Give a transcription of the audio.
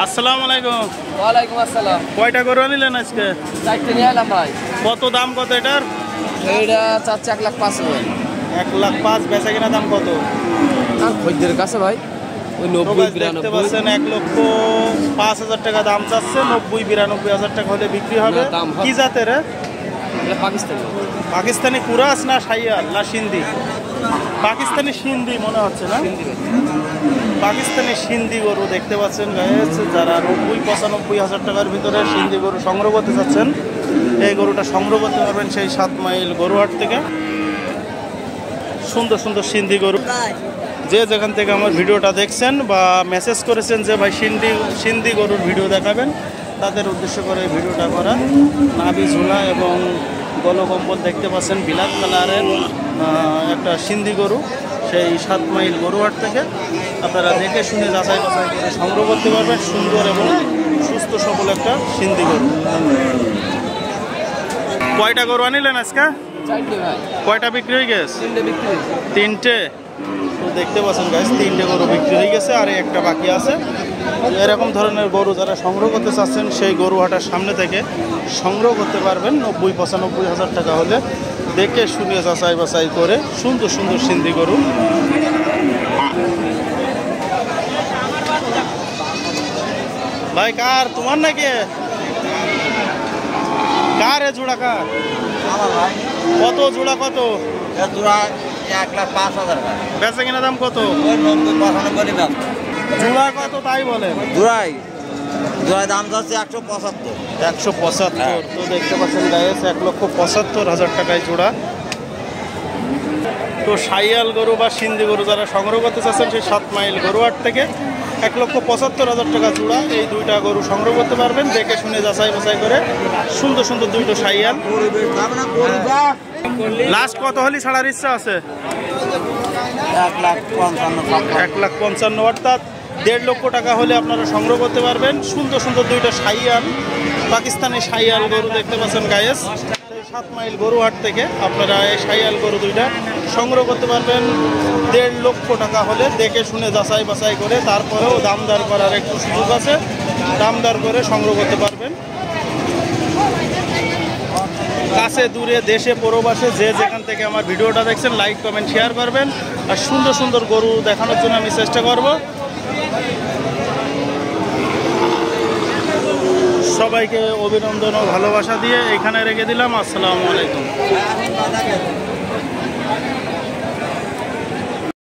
আসসালামু আলাইকুম। ওয়ালাইকুম আসসালাম। কয়টা গরু আনিলেন আজকে? 4টে নিয়ে এলাম ভাই। কত দাম কত এটার? এইটা চাচ্ছে 1,05,000 ভাই। 1,05,000। বেচা কিনা দাম কত? খদ্দের কাছে ভাই ওই 90 দেখতে পাচ্ছেন 1,05,000 টাকা দাম চাচ্ছে। 90-92,000 টাকা হলে বিক্রি হবে। কি জাতের? এটা পাকিস্তানি। পাকিস্তানি কুরাস না শাইয়াল না সিন্ধি? পাকিস্তানি সিন্ধি মনে হচ্ছে না? পাকিস্তানি সিন্ধি গরু দেখতে পাচ্ছেন গাইস। যারা 90-95,000 টাকার ভিতরে সিন্ধি গরু সংগ্রহ করতে চাচ্ছেন, এই গরুটা সংগ্রহ করতে পারবেন সেই 7 মাইল গরুহাট থেকে। সুন্দর সুন্দর সিন্ধি গরু। যে যেখান থেকে আমার ভিডিওটা দেখছেন বা মেসেজ করেছেন যে ভাই সিন্ধি গরুর ভিডিও দেখাবেন, তাদের উদ্দেশ্য করে ভিডিওটা করা। নাভি ঝুলা এবং গলকম্বল দেখতে পাচ্ছেন বিলাক কালারের একটা সিন্ধি গরু সেই 7 মাইল গরুহাট থেকে। আপনারা দেখে শুনে যাচাই বাছাই করে সংগ্রহ করতে পারবেন সুন্দর এবং সুস্থ সবল একটা সিন্ধি গরু। কয়টা গরু আনিলেন আজকে? 4টে ভাই। কয়টা বিক্রি হয়ে গেছে? 3টে বিক্রি হয়েছে। 3টে। তো দেখতে পাচ্ছেন গাইস 3টে গরু বিক্রি হয়ে গেছে আর একটা বাকি আছে। এরকম ধরনের গরু যারা সংগ্রহ করতে চাচ্ছেন সেই গরু হাটার সামনে থেকে সংগ্রহ করতে পারবেন। 90-95,000 টাকা হলে দেখে শুনে যাচাই বাছাই করে সুন্দর সুন্দর সিন্ধি গরু। ভাই কার? তোমার নাকি? কার এ জোড়া কার? কত জোড়া? কত জোড়া? 1,05,000 টাকা। বেচা কিনা দাম কত? 90-95 দাম। জোড়া কত তাই বলেন? জোড়াই দাম যাচ্ছে 175। 175। তো দেখতে পাচ্ছেন গাইস 1,75,000 টাকায় জোড়া। তো শাইয়াল গরু বা সিন্ধি গরু যারা সংগ্রহ করতে চাচ্ছেন সেই 7 মাইল গরুহাট থেকে 1,75,000 টাকা জোড়া এই দুইটা গরু সংগ্রহ করতে পারবেন দেখে শুনে যাচাই বাছাই করে। সুন্দর সুন্দর দুইটো শাইয়াল। লাস্ট কত হলি ছাড়ার ইচ্ছা আছে? 1,55,000। 1,55,000 অর্থাৎ 1.5 লক্ষ টাকা হলে আপনারা সংগ্রহ করতে পারবেন সুন্দর সুন্দর দুইটা শাইয়াল পাকিস্তানি শাইয়াল গরু দেখতে পাচ্ছেন গাইস। 7 মাইল গরুহাট থেকে আপনারা এই শাইয়াল গরু দুইটা সংগ্রহ করতে পারবেন 1.5 লক্ষ টাকা হলে দেখে শুনে যাচাই বাছাই করে। তারপরেও দামদার করার একটু সুযোগ আছে, দামদার করে সংগ্রহ করতে পারবেন। কাছে দূরে দেশে প্রবাসে যে যেখান থেকে আমার ভিডিওটা দেখছেন লাইক কমেন্ট শেয়ার করবেন। আর সুন্দর সুন্দর গরু দেখানোর জন্য আমি চেষ্টা করব। সবাইকে অভিনন্দন ও ভালোবাসা দিয়ে এখানে রেখে দিলাম। আসসালামু আলাইকুম।